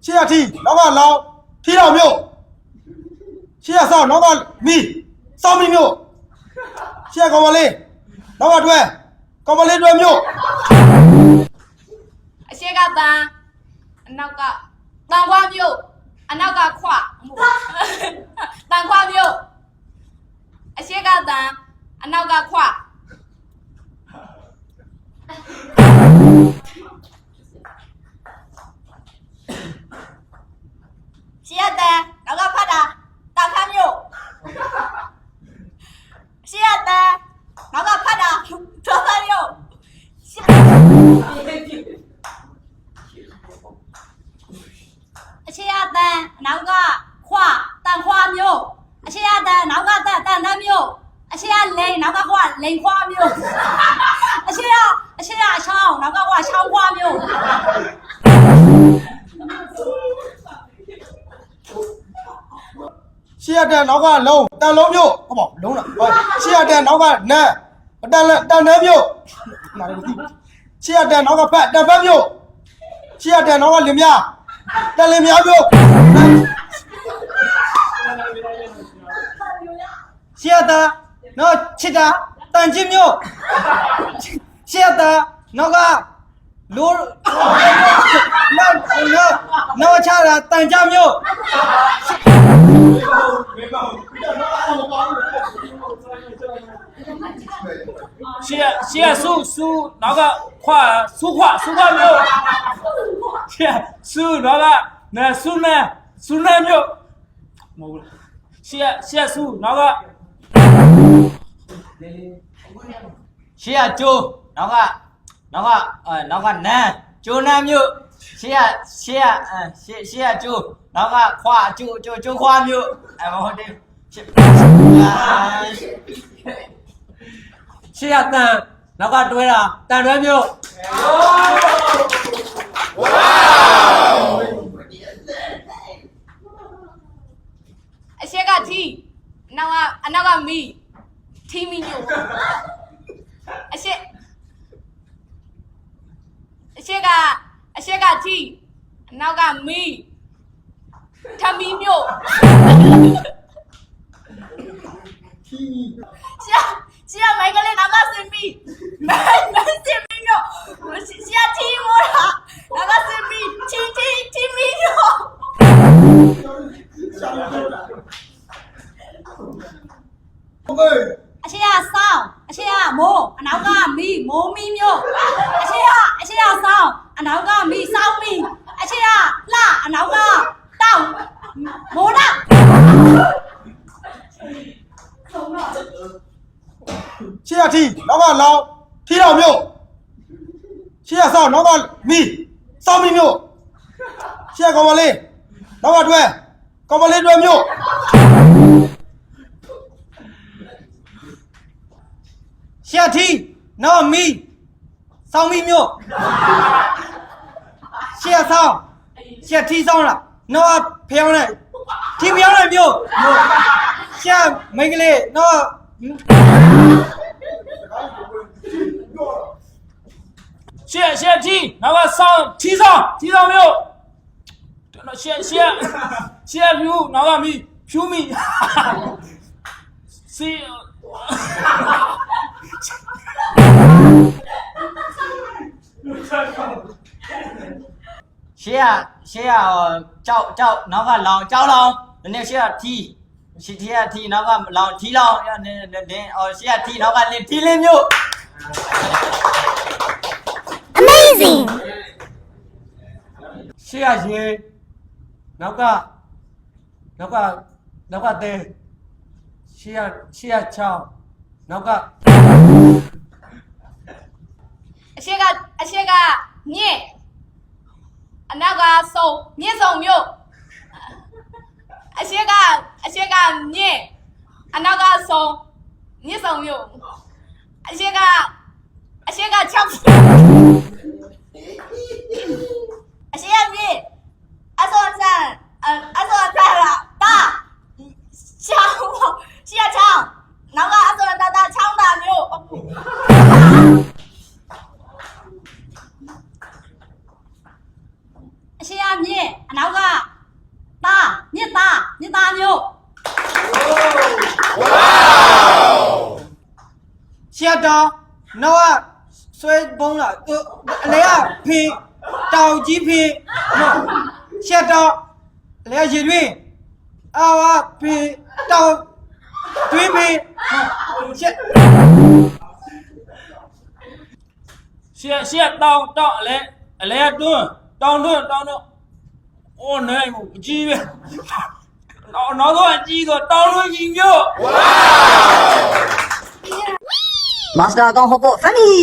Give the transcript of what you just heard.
ရှေ့ကထီနောက်ကလောင်ထီတော်မြို့ရှေ့ကဆောင်းနောက်ကမီစောင်းမီမြို့ရှေ့ကကောင်မလေးနောက်ကတွဲကောင်မလေးတွဲမြို့အရှိကတန်အနောက်ကတန်ခွာမြို့အနောက်ကခွတန်ခွာမြို့အရှိကတန်အနောက်ကခွရှေ့ကတန်နောက်ကဖတ်တာတာခမ်းမြို့ရှေ့ကတန်နောက်ကဖတ်တာထောသမြို့အရှိရတန်နောက်ကခွတန်ခွာမျိုးအရှိရတန်နောက်ကတန်တန်မျိုးအရှိရလိန်နောက်ကခွလိန်ခွာမျိုးအရှိရချောင်းနောက်ကခွချောင်းခွာမျိုးရှေ့ကတန်နောက်ကလုံးတန်လုံးမြို့ဟုတ်ပါလုံးလားရှေ့ကတန်နောက်ကနန်းတန်နန်းမြို့ရှေ့ကတန်နောက်ကဖက်တန်ဖက်မြို့ရှေ့ကတန်နောက်ကလင်မြတန်လင်မြမြို့ရှေ့ကတန်နော်ချစ်တာတန်ချင်းမြို့ရှေ့ကတန်နောက်ကလိုနော်ချတာတန်ကြမြို့ရှေ့ဆူနောက်ကခွဆူမျိုးရှေ့ဆူနောက်ကနဲဆူနဲမျိုးမဟုတ်ဘူးရှေ့ဆူနောက်ကရှေ့ကကျိုးနောက်ကနန်းကျိုးနန်းမျိုးရှေ့ကကျိုးနောက်ကခွာကျိုးခွာမျိုးမဟုတ်တယ်ရှေ့ကတန်နောက်ကတွဲတာတန်တွဲမျိုးအရှိကထီအနောက်ကမီထီမီမျိုးအရှိကထီအနောက်ကမီထမီမျိုးရှေ့မိုက်ကလေးနောက်ကစင်မီမိုက်စင်မီမျိုးရှေ့ထီမိုးတာနောက်ကစင်မီထီမီမျိုးအရှိကဆောင်းအရှိကမိုးအနောက်ကမီမိုးမီမျိုးအရှိကဆောင်းအနောက်ကမီဆောင်းမီအရှိကလှအနောက်ကတောင်းမိုးတာရှေ့ကထီနောက်ကလောင်ထီတော်မြို့ရှေ့ကဆောင်းနောက်ကမီစောင်းမီမြို့ရှေ့ကကောင်မလေးနောက်ကတွဲကောင်မလေးတွဲမြို့ရှေ့ကထီနောက်ကမီစောင်းမီမြို့ရှေ့ကဆောင်းရှေ့ကထီဆောင်းလားနောက်ကဖျောင်းလိုက်ထီဖျောင်းလိုက်မြို့ရှေ့ကမိန်းကလေးနောက်ကရှေ့ထီနောက်ကဆောင်းထီဆောင်းမျိုးရှေ့ဖြူနောက်ကမီဖြူမီစီရှေ့ကကြောက်နောက်ကလောင်ကြောက်လောင်နည်းရှေ့ကထီကထီနောက်ကလောင်ထီလောင်နည်းရှေ့ကထီနောက်ကလင်းထီလင်းမျိုး Amazing ရှေ့ကရေနောက်ကတဲရှေ့ကချောင်းနောက်ကအရှိကမြင့်အနောက်ကစုံမြင့်စုံမျိုးအရှိကမြင့်အနောက်ကစုံမြင့်စုံမျိုးအရှိကချောင်းအရှိကမြင့်အစောဆန်လာတာချောင်းရှေ့ချောင်းနောက်ကချောင်းတာမျိုး အရှိရမြင့်အနော နောက်ကသားမြစ်သားမျိုး ရှေ့တော့နောက်ကဆွဲပုံးလာအလဲကဖေးတောင်ကြီးဖေးရှေ့တော့အလဲရေတွင်းအာဝဖေးတောင်တွင်းဖေးရှေ့ ရှေ့တောင်းအလဲတွန်းတောင်းအိုးနေမကြီးပဲနောက်တော့အကြီးတော့တောင်းလို့ကြီးမျိုး Master ကောင်းဟုတ်ဖို့ funny